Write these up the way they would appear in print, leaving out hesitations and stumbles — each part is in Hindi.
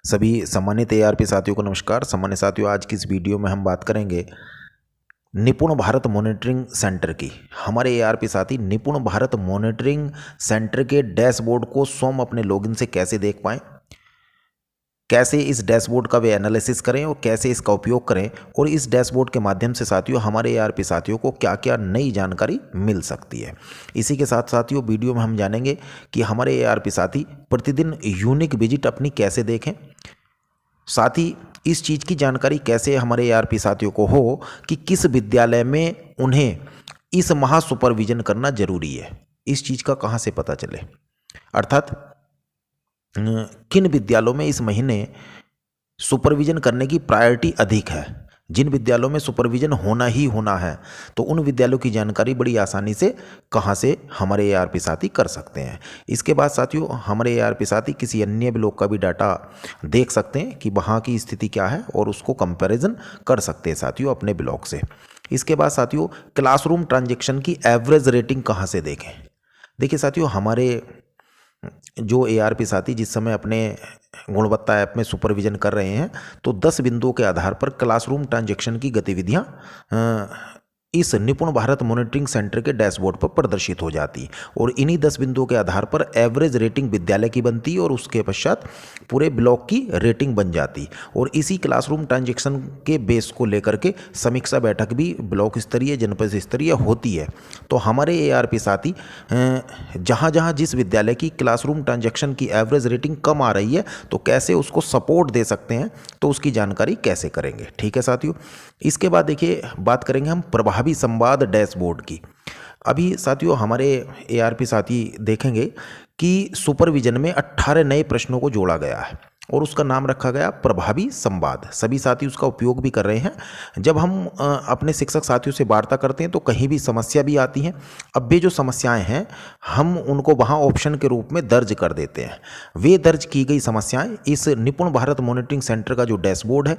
सभी सम्मानित एआरपी साथियों को नमस्कार। सम्मानित साथियों, आज की इस वीडियो में हम बात करेंगे निपुण भारत मॉनिटरिंग सेंटर की। हमारे एआरपी साथी निपुण भारत मॉनिटरिंग सेंटर के डैशबोर्ड को स्वयं अपने लॉगिन से कैसे देख पाएं, कैसे इस डैशबोर्ड का वे एनालिसिस करें और कैसे इसका उपयोग करें, और इस डैशबोर्ड के माध्यम से साथियों हमारे एआरपी साथियों को क्या क्या नई जानकारी मिल सकती है। इसी के साथ साथियों वीडियो में हम जानेंगे कि हमारे एआरपी साथी प्रतिदिन यूनिक विजिट अपनी कैसे देखें, साथ ही इस चीज़ की जानकारी कैसे हमारे एआरपी साथियों को हो कि किस विद्यालय में उन्हें इस माह सुपरविजन करना जरूरी है। इस चीज़ का कहाँ से पता चले, अर्थात किन विद्यालयों में इस महीने सुपरविजन करने की प्रायोरिटी अधिक है। जिन विद्यालयों में सुपरविजन होना ही होना है तो उन विद्यालयों की जानकारी बड़ी आसानी से कहां से हमारे एआरपी साथी कर सकते हैं। इसके बाद साथियों हमारे एआरपी साथी किसी अन्य ब्लॉक का भी डाटा देख सकते हैं कि वहां की स्थिति क्या है और उसको कंपैरिजन कर सकते हैं साथियों अपने ब्लॉक से। इसके बाद साथियों क्लासरूम ट्रांजेक्शन की एवरेज रेटिंग कहाँ से देखें। देखिए साथियों, हमारे जो एआरपी साथी जिस समय अपने गुणवत्ता ऐप में सुपरविजन कर रहे हैं तो 10 बिंदुओं के आधार पर क्लासरूम ट्रांजैक्शन की गतिविधियां इस निपुण भारत मॉनिटरिंग सेंटर के डैशबोर्ड पर प्रदर्शित हो जाती और इन्हीं 10 बिंदुओं के आधार पर एवरेज रेटिंग विद्यालय की बनती और उसके पश्चात पूरे ब्लॉक की रेटिंग बन जाती। और इसी क्लासरूम ट्रांजैक्शन के बेस को लेकर के समीक्षा बैठक भी ब्लॉक स्तरीय जनपद स्तरीय होती है। तो हमारे एआरपी साथी जहाँ जहाँ जिस विद्यालय की क्लासरूम ट्रांजैक्शन की एवरेज रेटिंग कम आ रही है तो कैसे उसको सपोर्ट दे सकते हैं, तो उसकी जानकारी कैसे करेंगे। ठीक है साथियों, इसके बाद देखिए बात करेंगे हम प्रभावी संवाद डैशबोर्ड की। अभी साथियों हमारे एआरपी साथी देखेंगे कि सुपरविजन में 18 नए प्रश्नों को जोड़ा गया है और उसका नाम रखा गया प्रभावी संवाद। सभी साथी उसका उपयोग भी कर रहे हैं। जब हम अपने शिक्षक साथियों से वार्ता करते हैं तो कहीं भी समस्या भी आती हैं, अब भी जो समस्याएं हैं हम उनको वहां ऑप्शन के रूप में दर्ज कर देते हैं। वे दर्ज की गई समस्याएं इस निपुण भारत मॉनिटरिंग सेंटर का जो डैशबोर्ड है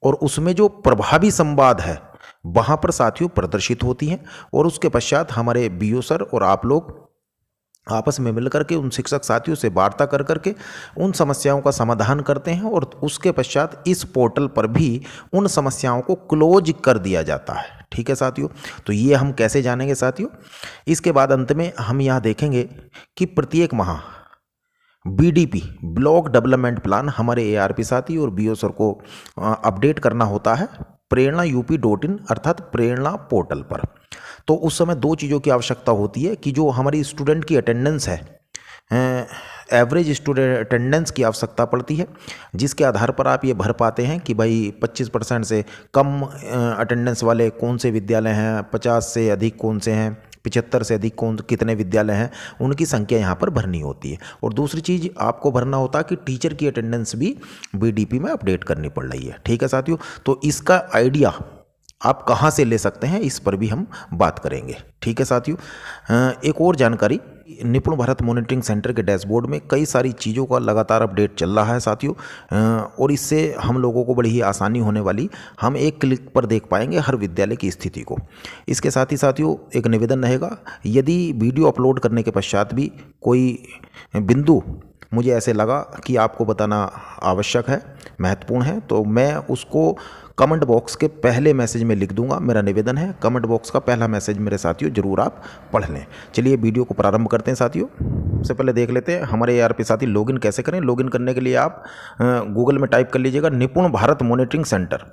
और उसमें जो प्रभावी संवाद है वहां पर साथियों प्रदर्शित होती हैं। और उसके पश्चात हमारे बीओ सर और आप लोग आपस में मिलकर के उन शिक्षक साथियों से वार्ता कर करके उन समस्याओं का समाधान करते हैं और उसके पश्चात इस पोर्टल पर भी उन समस्याओं को क्लोज कर दिया जाता है। ठीक है साथियों, तो ये हम कैसे जानेंगे साथियों। इसके बाद अंत में हम यहाँ देखेंगे कि प्रत्येक माह बीडीपी ब्लॉक डेवलपमेंट प्लान हमारे एआरपी साथी और बीओ सर को अपडेट करना होता है प्रेरणा UP.in अर्थात प्रेरणा पोर्टल पर। तो उस समय दो चीज़ों की आवश्यकता होती है कि जो हमारी स्टूडेंट की अटेंडेंस है, एवरेज स्टूडेंट अटेंडेंस की आवश्यकता पड़ती है, जिसके आधार पर आप ये भर पाते हैं कि भाई 25% से कम अटेंडेंस वाले कौन से विद्यालय हैं, 50 से अधिक कौन से हैं, 75 से अधिक कितने विद्यालय हैं, उनकी संख्या यहाँ पर भरनी होती है। और दूसरी चीज़ आपको भरना होता है कि टीचर की अटेंडेंस भी बीडीपी में अपडेट करनी पड़ रही है। ठीक है साथियों, तो इसका आइडिया आप कहाँ से ले सकते हैं इस पर भी हम बात करेंगे। ठीक है साथियों, एक और जानकारी, निपुण भारत मॉनिटरिंग सेंटर के डैशबोर्ड में कई सारी चीज़ों का लगातार अपडेट चल रहा है साथियों, और इससे हम लोगों को बड़ी ही आसानी होने वाली, हम एक क्लिक पर देख पाएंगे हर विद्यालय की स्थिति को। इसके साथ ही साथियों एक निवेदन रहेगा, यदि वीडियो अपलोड करने के पश्चात भी कोई बिंदु मुझे ऐसे लगा कि आपको बताना आवश्यक है, महत्वपूर्ण है, तो मैं उसको कमेंट बॉक्स के पहले मैसेज में लिख दूंगा। मेरा निवेदन है कमेंट बॉक्स का पहला मैसेज मेरे साथियों जरूर आप पढ़ लें। चलिए वीडियो को प्रारंभ करते हैं साथियों। सबसे पहले देख लेते हैं हमारे एआरपी साथी लॉगिन कैसे करें। लॉगिन करने के लिए आप गूगल में टाइप कर लीजिएगा निपुण भारत मॉनिटरिंग सेंटर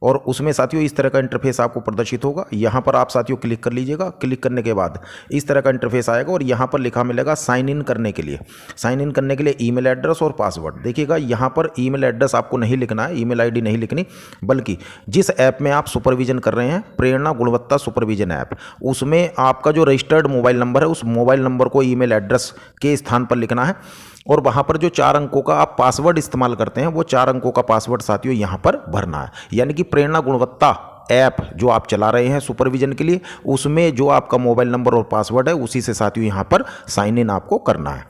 और उसमें साथियों इस तरह का इंटरफेस आपको प्रदर्शित होगा। यहाँ पर आप साथियों क्लिक कर लीजिएगा। क्लिक करने के बाद इस तरह का इंटरफेस आएगा और यहाँ पर लिखा मिलेगा साइन इन करने के लिए। साइन इन करने के लिए ईमेल एड्रेस और पासवर्ड। देखिएगा यहाँ पर ईमेल एड्रेस आपको नहीं लिखना है, ईमेल आईडी नहीं लिखनी, बल्कि जिस ऐप में आप सुपरविजन कर रहे हैं प्रेरणा गुणवत्ता सुपरविजन ऐप, उसमें आपका जो रजिस्टर्ड मोबाइल नंबर है उस मोबाइल नंबर को ईमेल एड्रेस के स्थान पर लिखना है और वहाँ पर जो 4 अंकों का आप पासवर्ड इस्तेमाल करते हैं वो 4 अंकों का पासवर्ड साथियों यहाँ पर भरना है। यानी कि प्रेरणा गुणवत्ता ऐप जो आप चला रहे हैं सुपरविजन के लिए, उसमें जो आपका मोबाइल नंबर और पासवर्ड है उसी से साथियों यहाँ पर साइन इन आपको करना है।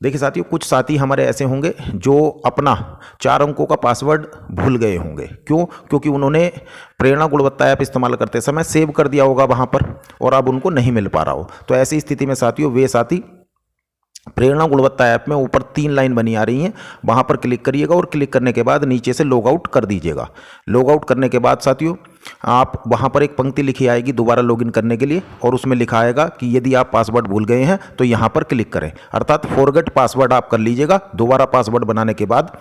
देखिए साथियों, कुछ साथी हमारे ऐसे होंगे जो अपना 4 अंकों का पासवर्ड भूल गए होंगे। क्यों? क्योंकि उन्होंने प्रेरणा गुणवत्ता ऐप इस्तेमाल करते समय सेव कर दिया होगा वहाँ पर और अब उनको नहीं मिल पा रहा हो। तो ऐसी स्थिति में साथियों वे साथी प्रेरणा गुणवत्ता ऐप में ऊपर 3 लाइन बनी आ रही हैं, वहाँ पर क्लिक करिएगा और क्लिक करने के बाद नीचे से लॉग आउट कर दीजिएगा। लॉग आउट करने के बाद साथियों आप वहाँ पर एक पंक्ति लिखी आएगी दोबारा लॉगिन करने के लिए, और उसमें लिखा आएगा कि यदि आप पासवर्ड भूल गए हैं तो यहाँ पर क्लिक करें, अर्थात फॉरगेट पासवर्ड आप कर लीजिएगा। दोबारा पासवर्ड बनाने के बाद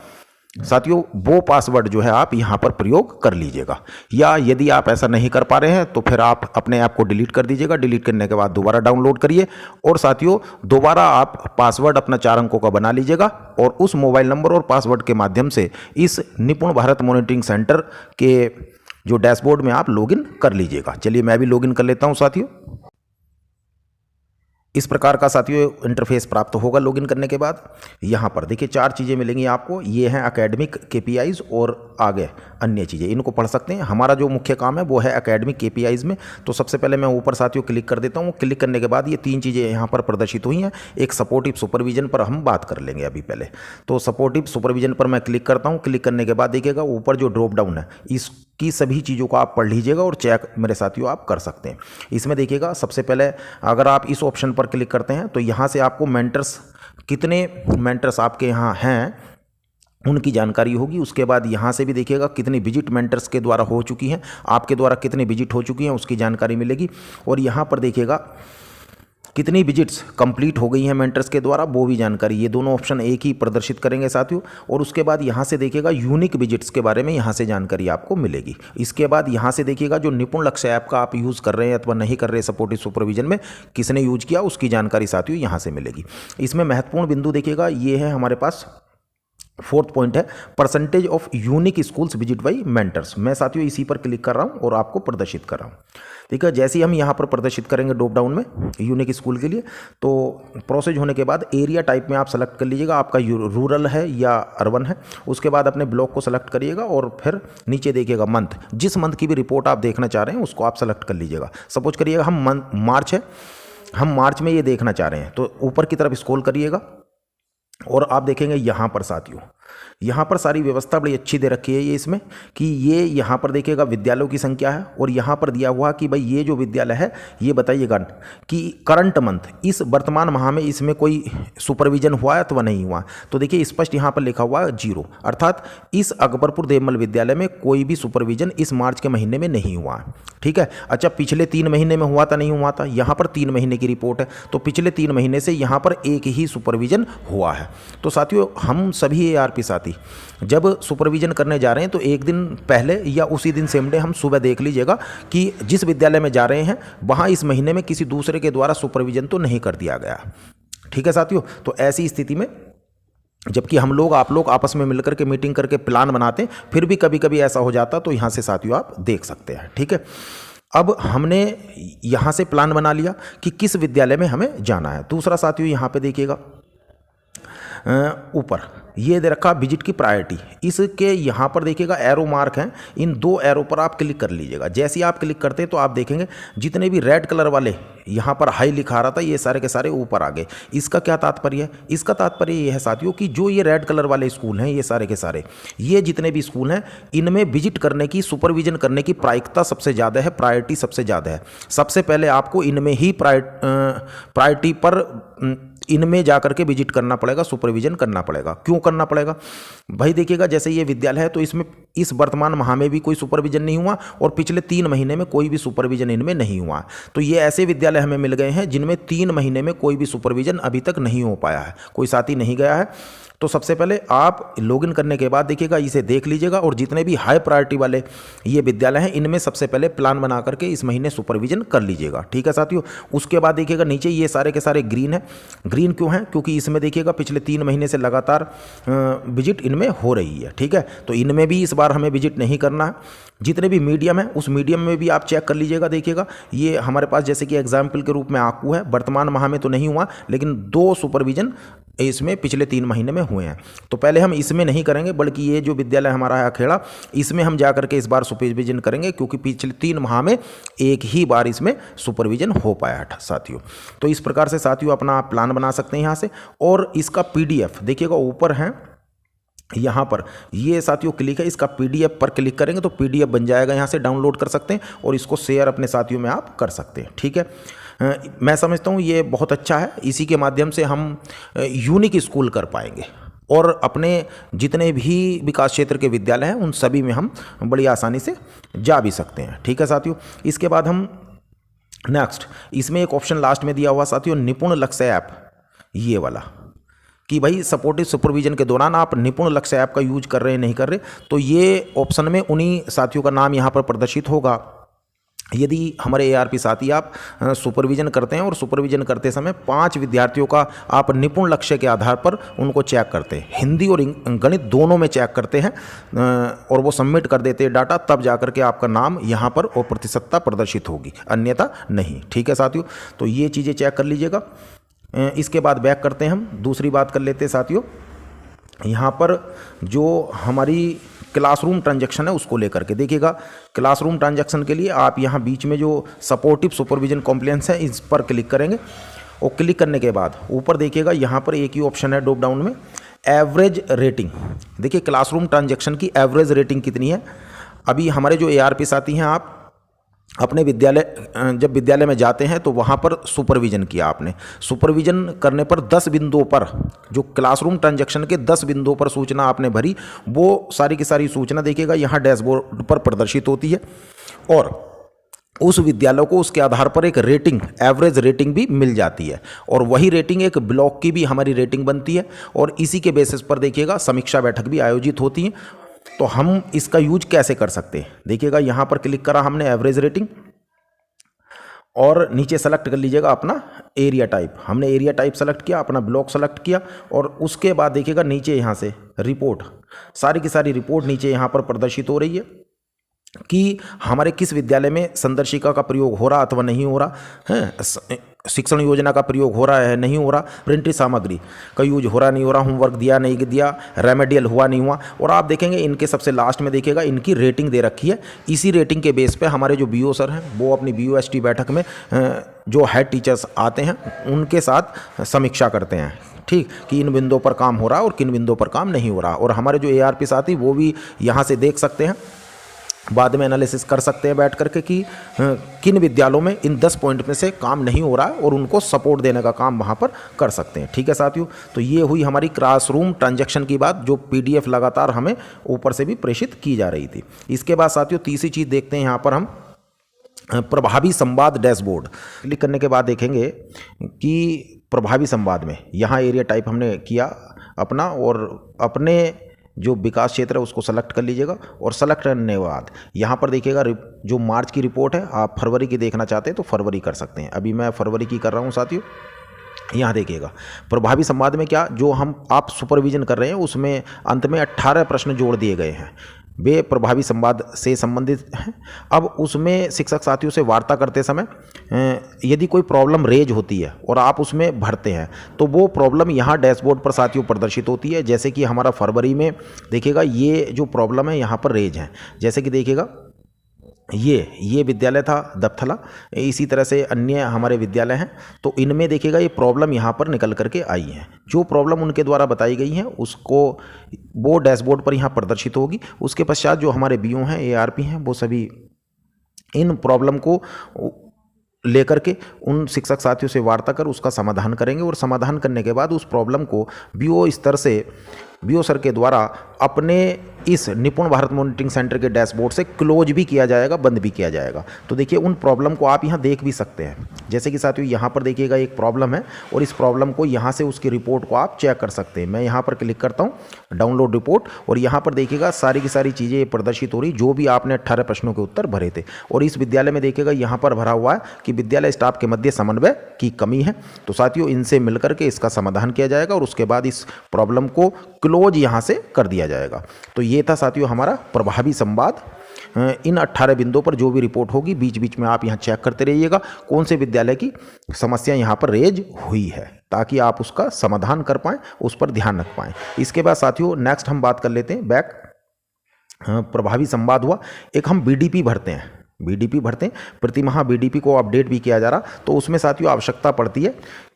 साथियों वो पासवर्ड जो है आप यहाँ पर प्रयोग कर लीजिएगा, या यदि आप ऐसा नहीं कर पा रहे हैं तो फिर आप अपने ऐप को डिलीट कर दीजिएगा। डिलीट करने के बाद दोबारा डाउनलोड करिए और साथियों दोबारा आप पासवर्ड अपना 4 अंकों का बना लीजिएगा और उस मोबाइल नंबर और पासवर्ड के माध्यम से इस निपुण भारत मॉनिटरिंग सेंटर के जो डैशबोर्ड में आप लॉगिन कर लीजिएगा। चलिए मैं भी लॉगिन कर लेता हूँ साथियों। इस प्रकार का साथियों इंटरफेस प्राप्त होगा लॉगिन करने के बाद। यहाँ पर देखिए 4 चीज़ें मिलेंगी आपको, ये हैं एकेडमिक KPIs और आगे अन्य चीज़ें, इनको पढ़ सकते हैं। हमारा जो मुख्य काम है वो है एकेडमिक KPIs में। तो सबसे पहले मैं ऊपर साथियों क्लिक कर देता हूँ। क्लिक करने के बाद ये 3 चीज़ें यहाँ पर प्रदर्शित हुई हैं। एक सपोर्टिव सुपरविजन पर हम बात कर लेंगे अभी पहले। तो सपोर्टिव सुपरविजन पर मैं क्लिक करता हूँ। क्लिक करने के बाद देखिएगा ऊपर जो ड्रॉप डाउन है इसकी सभी चीज़ों को आप पढ़ लीजिएगा और चेक मेरे साथियों आप कर सकते हैं। इसमें देखिएगा सबसे पहले अगर आप इस ऑप्शन पर क्लिक करते हैं तो यहाँ से आपको मेंटर्स, कितने मेंटर्स आपके यहाँ हैं उनकी जानकारी होगी। उसके बाद यहाँ से भी देखिएगा कितनी विजिट मेंटर्स के द्वारा हो चुकी हैं, आपके द्वारा कितनी विजिट हो चुकी हैं उसकी जानकारी मिलेगी। और यहाँ पर देखिएगा कितनी विजिट्स कंप्लीट हो गई हैं मेंटर्स के द्वारा, वो भी जानकारी, ये दोनों ऑप्शन एक ही प्रदर्शित करेंगे साथियों। और उसके बाद यहाँ से देखिएगा यूनिक विजिट्स के बारे में यहाँ से जानकारी आपको मिलेगी। इसके बाद यहाँ से देखिएगा जो निपुण लक्ष्य ऐप का आप यूज़ कर रहे हैं अथवा नहीं कर रहे सपोर्टिव सुपरविजन में, किसने यूज किया उसकी जानकारी साथियों यहाँ से मिलेगी। इसमें महत्वपूर्ण बिंदु देखिएगा ये है हमारे पास 4th पॉइंट है percentage of unique schools visit by mentors. मैं साथियों इसी पर क्लिक कर रहा हूँ और आपको प्रदर्शित कर रहा हूँ। ठीक है, जैसे ही हम यहाँ पर प्रदर्शित करेंगे ड्रॉप डाउन में यूनिक स्कूल के लिए, तो प्रोसेस होने के बाद एरिया टाइप में आप सेलेक्ट कर लीजिएगा, आपका रूरल है या अर्बन है। उसके बाद अपने ब्लॉक को सेलेक्ट करिएगा और फिर नीचे देखिएगा मंथ, जिस मंथ की भी रिपोर्ट आप देखना चाह रहे हैं उसको आप सेलेक्ट कर लीजिएगा। सपोज करिएगा हम मार्च है, हम मार्च में ये देखना चाह रहे हैं, तो ऊपर की तरफ स्क्रॉल करिएगा और आप देखेंगे यहाँ पर साथियों यहाँ पर सारी व्यवस्था बड़ी अच्छी दे रखी है ये इसमें, कि ये यहाँ पर देखिएगा विद्यालयों की संख्या है और यहाँ पर दिया हुआ कि भाई ये जो विद्यालय है ये बताइएगा कि करंट मंथ, इस वर्तमान माह में इसमें कोई सुपरविजन हुआ है अथवा नहीं हुआ। तो देखिए स्पष्ट यहाँ पर लिखा हुआ है 0, अर्थात इस अकबरपुर देवमल विद्यालय में कोई भी सुपरविजन इस मार्च के महीने में नहीं हुआ। ठीक है, अच्छा पिछले 3 महीने में हुआ था नहीं हुआ था, यहाँ पर 3 महीने की रिपोर्ट है, तो पिछले 3 महीने से यहाँ पर एक ही सुपरविजन हुआ है। तो साथियों हम सभी ARP साथी जब सुपरविजन करने जा रहे हैं तो एक दिन पहले या उसी दिन सेम डे हम सुबह देख लीजिएगा कि जिस विद्यालय में जा रहे हैं वहाँ इस महीने में किसी दूसरे के द्वारा सुपरविजन तो नहीं कर दिया गया। ठीक है साथियों, तो ऐसी स्थिति में जबकि हम लोग आप लोग आपस में मिलकर के मीटिंग करके प्लान बनाते हैं, फिर भी कभी कभी ऐसा हो जाता, तो यहाँ से साथियों आप देख सकते हैं। ठीक है, अब हमने यहाँ से प्लान बना लिया कि किस विद्यालय में हमें जाना है। दूसरा साथियों यहाँ पे देखिएगा ऊपर ये दे रखा विजिट की प्रायोरिटी, इसके यहाँ पर देखिएगा एरो मार्क हैं, इन 2 एरो पर आप क्लिक कर लीजिएगा। जैसे ही आप क्लिक करते हैं तो आप देखेंगे जितने भी रेड कलर वाले यहाँ पर हाई लिखा रहा था ये सारे के सारे ऊपर आ गए। इसका क्या तात्पर्य है? इसका तात्पर्य ये है साथियों कि जो ये रेड कलर वाले स्कूल हैं ये सारे के सारे, ये जितने भी स्कूल हैं इनमें विजिट करने की, सुपरविजन करने की प्रायिकता सबसे ज़्यादा है, प्रायोरिटी सबसे ज़्यादा है। सबसे पहले आपको इनमें ही प्रायोरिटी पर इनमें जाकर के विजिट करना पड़ेगा, सुपरविजन करना पड़ेगा। क्यों करना पड़ेगा भाई? देखिएगा जैसे ये विद्यालय है तो इसमें इस वर्तमान माह में भी कोई सुपरविजन नहीं हुआ और पिछले 3 महीने में कोई भी सुपरविजन इनमें नहीं हुआ। तो ये ऐसे विद्यालय हमें मिल गए हैं जिनमें 3 महीने में कोई भी सुपरविजन अभी तक नहीं हो पाया है, कोई साथी नहीं गया है। तो सबसे पहले आप लॉगिन करने के बाद देखिएगा इसे देख लीजिएगा और जितने भी हाई प्रायोरिटी वाले ये विद्यालय हैं इनमें सबसे पहले प्लान बना करके इस महीने सुपरविजन कर लीजिएगा। ठीक है साथियों, उसके बाद देखिएगा नीचे ये सारे के सारे ग्रीन है। ग्रीन क्यों है? क्योंकि इसमें देखिएगा पिछले 3 महीने से लगातार विजिट इनमें हो रही है। ठीक है, तो इनमें भी इस बार हमें विजिट नहीं करना है। जितने भी मीडियम है उस मीडियम में भी आप चेक कर लीजिएगा। देखिएगा ये हमारे पास जैसे कि एग्जाम्पल के रूप में आकू है, वर्तमान माह में तो नहीं हुआ लेकिन 2 सुपरविजन इसमें पिछले 3 महीने में हुए हैं। तो पहले हम इसमें नहीं करेंगे बल्कि ये जो विद्यालय हमारा है अखेड़ा, इसमें हम जाकर के इस बार सुपरविजन करेंगे क्योंकि पिछले 3 माह में एक ही बार इसमें सुपरविजन हो पाया था साथियों। तो इस प्रकार से साथियों अपना प्लान बना सकते हैं यहाँ से। और इसका PDF देखिएगा ऊपर है यहाँ पर, ये साथियों क्लिक है, इसका PDF पर क्लिक करेंगे तो PDF बन जाएगा, यहाँ से डाउनलोड कर सकते हैं और इसको शेयर अपने साथियों में आप कर सकते हैं। ठीक है, मैं समझता हूँ ये बहुत अच्छा है। इसी के माध्यम से हम यूनिक स्कूल कर पाएंगे और अपने जितने भी विकास क्षेत्र के विद्यालय हैं उन सभी में हम बड़ी आसानी से जा भी सकते हैं। ठीक है साथियों, इसके बाद हम नेक्स्ट इसमें एक ऑप्शन लास्ट में दिया हुआ साथियों, निपुण लक्ष्य ऐप, ये वाला कि भाई सपोर्टिव सुपरविजन के दौरान आप निपुण लक्ष्य ऐप का यूज कर रहे हैं नहीं कर रहे, तो ये ऑप्शन में उन्हीं साथियों का नाम यहाँ पर प्रदर्शित होगा। यदि हमारे एआरपी साथी आप सुपरविजन करते हैं और सुपरविजन करते समय 5 विद्यार्थियों का आप निपुण लक्ष्य के आधार पर उनको चेक करते हैं, हिंदी और गणित दोनों में चेक करते हैं और वो सबमिट कर देते हैं डाटा, तब जाकर के आपका नाम यहाँ पर और प्रतिशतता प्रदर्शित होगी, अन्यथा नहीं। ठीक है साथियों, तो ये चीज़ें चेक कर लीजिएगा। इसके बाद बैक करते हैं, हम दूसरी बात कर लेते हैं साथियों। यहाँ पर जो हमारी क्लासरूम ट्रांजैक्शन है उसको लेकर के देखिएगा। क्लासरूम ट्रांजैक्शन के लिए आप यहाँ बीच में जो सपोर्टिव सुपरविजन कॉम्प्लायंस है इस पर क्लिक करेंगे और क्लिक करने के बाद ऊपर देखिएगा यहाँ पर एक ही ऑप्शन है ड्रॉप डाउन में, एवरेज रेटिंग। देखिए क्लासरूम ट्रांजैक्शन की एवरेज रेटिंग कितनी है। अभी हमारे जो एआरपी साथी हैं, आप अपने विद्यालय जब विद्यालय में जाते हैं तो वहाँ पर सुपरविजन किया, आपने सुपरविजन करने पर 10 बिंदुओं पर जो क्लासरूम ट्रांजैक्शन के 10 बिंदुओं पर सूचना आपने भरी, वो सारी की सारी सूचना देखिएगा यहाँ डैशबोर्ड पर प्रदर्शित होती है और उस विद्यालय को उसके आधार पर एक रेटिंग, एवरेज रेटिंग भी मिल जाती है और वही रेटिंग एक ब्लॉक की भी हमारी रेटिंग बनती है और इसी के बेसिस पर देखिएगा समीक्षा बैठक भी आयोजित होती है। तो हम इसका यूज कैसे कर सकते हैं, देखिएगा यहाँ पर क्लिक करा हमने एवरेज रेटिंग और नीचे सेलेक्ट कर लीजिएगा अपना एरिया टाइप। हमने एरिया टाइप सेलेक्ट किया, अपना ब्लॉक सेलेक्ट किया और उसके बाद देखिएगा नीचे यहाँ से रिपोर्ट, सारी की सारी रिपोर्ट नीचे यहाँ पर प्रदर्शित हो रही है कि हमारे किस विद्यालय में संदर्शिका का प्रयोग हो रहा अथवा नहीं हो रहा है, शिक्षण योजना का प्रयोग हो रहा है नहीं हो रहा, प्रिंटेड सामग्री का यूज हो रहा नहीं हो रहा, होमवर्क दिया नहीं दिया, रेमेडियल हुआ नहीं हुआ। और आप देखेंगे इनके सबसे लास्ट में देखिएगा इनकी रेटिंग दे रखी है। इसी रेटिंग के बेस पे हमारे जो बीओ सर हैं वो अपनी BOST बैठक में जो हेड टीचर्स आते हैं उनके साथ समीक्षा करते हैं, ठीक, कि इन बिंदुओं पर काम हो रहा और किन बिंदुओं पर काम नहीं हो रहा। और हमारे जो ARP साथी वो भी यहाँ से देख सकते हैं, बाद में एनालिसिस कर सकते हैं बैठ करके कि किन विद्यालयों में इन 10 पॉइंट में से काम नहीं हो रहा है और उनको सपोर्ट देने का काम वहाँ पर कर सकते हैं। ठीक है साथियों, तो ये हुई हमारी क्लासरूम ट्रांजैक्शन की बात, जो PDF लगातार हमें ऊपर से भी प्रेषित की जा रही थी। इसके बाद साथियों तीसरी चीज़ देखते हैं, यहाँ पर हम प्रभावी संवाद डैशबोर्ड क्लिक करने के बाद देखेंगे कि प्रभावी संवाद में यहाँ एरिया टाइप हमने किया अपना और अपने जो विकास क्षेत्र है उसको सेलेक्ट कर लीजिएगा और सेलेक्ट करने के बाद यहाँ पर देखिएगा जो मार्च की रिपोर्ट है, आप फरवरी की देखना चाहते हैं तो फरवरी कर सकते हैं। अभी मैं फरवरी की कर रहा हूँ साथियों। यहाँ देखिएगा प्रभावी संवाद में क्या, जो आप सुपरविजन कर रहे हैं उसमें अंत में 18 प्रश्न जोड़ दिए गए हैं, वे प्रभावी संवाद से संबंधित हैं। अब उसमें शिक्षक साथियों से वार्ता करते समय यदि कोई प्रॉब्लम रेज होती है और आप उसमें भरते हैं तो वो प्रॉब्लम यहाँ डैशबोर्ड पर साथियों प्रदर्शित होती है। जैसे कि हमारा फरवरी में देखिएगा ये जो प्रॉब्लम है यहाँ पर रेज है, जैसे कि देखिएगा ये विद्यालय था दबथला, इसी तरह से अन्य हमारे विद्यालय हैं, तो इनमें देखिएगा ये प्रॉब्लम यहाँ पर निकल करके आई है। जो प्रॉब्लम उनके द्वारा बताई गई है उसको वो डैशबोर्ड पर यहाँ प्रदर्शित होगी। उसके पश्चात जो हमारे BO हैं ARP हैं वो सभी इन प्रॉब्लम को लेकर के उन शिक्षक साथियों से वार्ता कर उसका समाधान करेंगे और समाधान करने के बाद उस प्रॉब्लम को BO स्तर से BO सर के द्वारा अपने इस निपुण भारत मॉनिटरिंग सेंटर के डैशबोर्ड से क्लोज भी किया जाएगा, बंद भी किया जाएगा। तो देखिए उन प्रॉब्लम को आप यहाँ देख भी सकते हैं। जैसे कि साथियों यहाँ पर देखिएगा एक प्रॉब्लम है और इस प्रॉब्लम को यहाँ से उसकी रिपोर्ट को आप चेक कर सकते हैं। मैं यहाँ पर क्लिक करता हूँ डाउनलोड रिपोर्ट और यहाँ पर देखिएगा सारी की सारी चीज़ें प्रदर्शित हो रही जो भी आपने 18 प्रश्नों के उत्तर भरे थे। और इस विद्यालय में देखिएगा यहाँ पर भरा हुआ है कि विद्यालय स्टाफ के मध्य समन्वय की कमी है। तो साथियों इनसे मिलकर के इसका समाधान किया जाएगा और उसके बाद इस प्रॉब्लम को क्लोज यहाँ से कर दिया जाएगा। तो ये था साथियों हमारा प्रभावी संवाद। इन 18 बिंदुओं पर जो भी रिपोर्ट होगी बीच बीच में आप यहाँ चेक करते रहिएगा कौन से विद्यालय की समस्या यहाँ पर रेज हुई है, ताकि आप उसका समाधान कर पाएँ, उस पर ध्यान रख पाएँ। इसके बाद साथियों नेक्स्ट हम बात कर लेते हैं बैक। प्रभावी संवाद हुआ, एक हम BDP भरते हैं, BDP भरते हैं, प्रति माह BDP को अपडेट भी किया जा रहा। तो उसमें साथियों आवश्यकता पड़ती है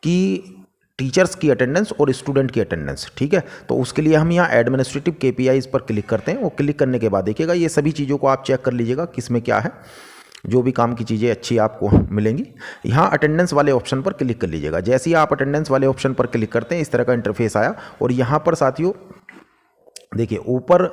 कि टीचर्स की अटेंडेंस और स्टूडेंट की अटेंडेंस, ठीक है। तो उसके लिए हम यहाँ एडमिनिस्ट्रेटिव KPIs पर क्लिक करते हैं और क्लिक करने के बाद देखिएगा ये सभी चीज़ों को आप चेक कर लीजिएगा किस में क्या है। जो भी काम की चीज़ें अच्छी आपको मिलेंगी। यहाँ अटेंडेंस वाले ऑप्शन पर क्लिक कर लीजिएगा। जैसे ही आप अटेंडेंस वाले ऑप्शन पर क्लिक करते हैं इस तरह का इंटरफेस आया, और यहाँ पर साथियों देखिए ऊपर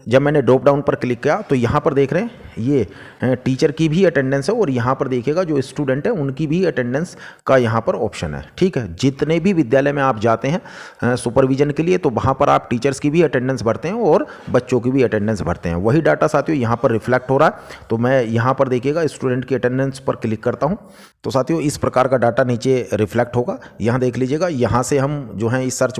जब मैंने ड्रॉप डाउन पर क्लिक किया तो यहाँ पर देख रहे हैं ये टीचर की भी अटेंडेंस है, और यहाँ पर देखिएगा जो स्टूडेंट है उनकी भी अटेंडेंस का यहाँ पर ऑप्शन है। ठीक है, जितने भी विद्यालय में आप जाते हैं सुपरविजन के लिए तो वहाँ पर आप टीचर्स की भी अटेंडेंस भरते हैं और बच्चों की भी अटेंडेंस भरते हैं। वही डाटा साथियों यहाँ पर रिफ्लेक्ट हो रहा है। तो मैं यहाँ पर देखिएगा स्टूडेंट की अटेंडेंस पर क्लिक करता हूँ तो साथियों इस प्रकार का डाटा नीचे रिफ्लेक्ट होगा। यहाँ देख लीजिएगा, यहाँ से हम जो है इस सर्च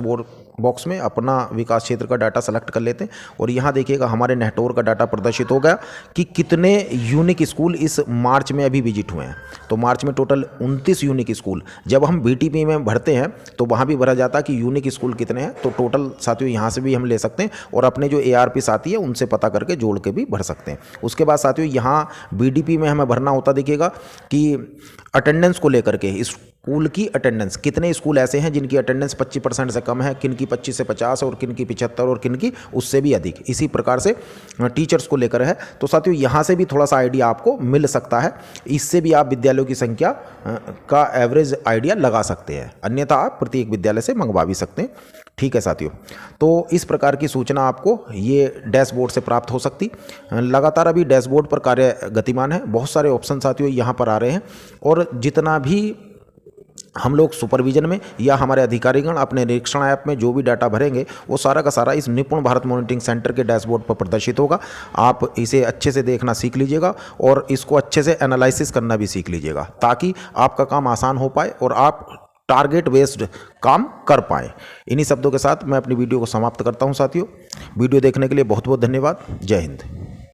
बॉक्स में अपना विकास क्षेत्र का डाटा सेलेक्ट कर लेते हैं, और यहाँ देखिएगा हमारे नेटोर का डाटा प्रदर्शित हो गया कि कितने यूनिक स्कूल इस मार्च में अभी विजिट हुए हैं। तो मार्च में टोटल 29 यूनिक स्कूल, जब हम बीटीपी में भरते हैं तो वहाँ भी भरा जाता है कि यूनिक स्कूल कितने हैं। तो टोटल साथियों यहाँ से भी हम ले सकते हैं, और अपने जो ARP साथी है उनसे पता करके जोड़ के भी भर सकते हैं। उसके बाद साथियों यहाँ BDP में हमें भरना होता, देखिएगा कि अटेंडेंस को लेकर के स्कूल की अटेंडेंस, कितने स्कूल ऐसे हैं जिनकी अटेंडेंस 25% से कम है, किन की 25 से 50 और किन की 75 और किन की उससे भी अधिक। इसी प्रकार से टीचर्स को लेकर है। तो साथियों यहाँ से भी थोड़ा सा आइडिया आपको मिल सकता है। इससे भी आप विद्यालयों की संख्या का एवरेज आइडिया लगा सकते हैं, अन्यथा आप प्रत्येक विद्यालय से मंगवा भी सकते हैं। ठीक है साथियों, तो इस प्रकार की सूचना आपको ये डैशबोर्ड से प्राप्त हो सकती। लगातार अभी डैशबोर्ड पर कार्य गतिमान है, बहुत सारे ऑप्शन साथियों यहाँ पर आ रहे हैं, और जितना भी हम लोग सुपरविजन में या हमारे अधिकारीगण अपने निरीक्षण ऐप में जो भी डाटा भरेंगे वो सारा का सारा इस निपुण भारत मॉनिटरिंग सेंटर के डैशबोर्ड पर प्रदर्शित होगा। आप इसे अच्छे से देखना सीख लीजिएगा और इसको अच्छे से एनालिसिस करना भी सीख लीजिएगा, ताकि आपका काम आसान हो पाए और आप टारगेट बेस्ड काम कर पाएँ। इन्हीं शब्दों के साथ मैं अपनी वीडियो को समाप्त करता हूँ साथियों। वीडियो देखने के लिए बहुत बहुत धन्यवाद। जय हिंद।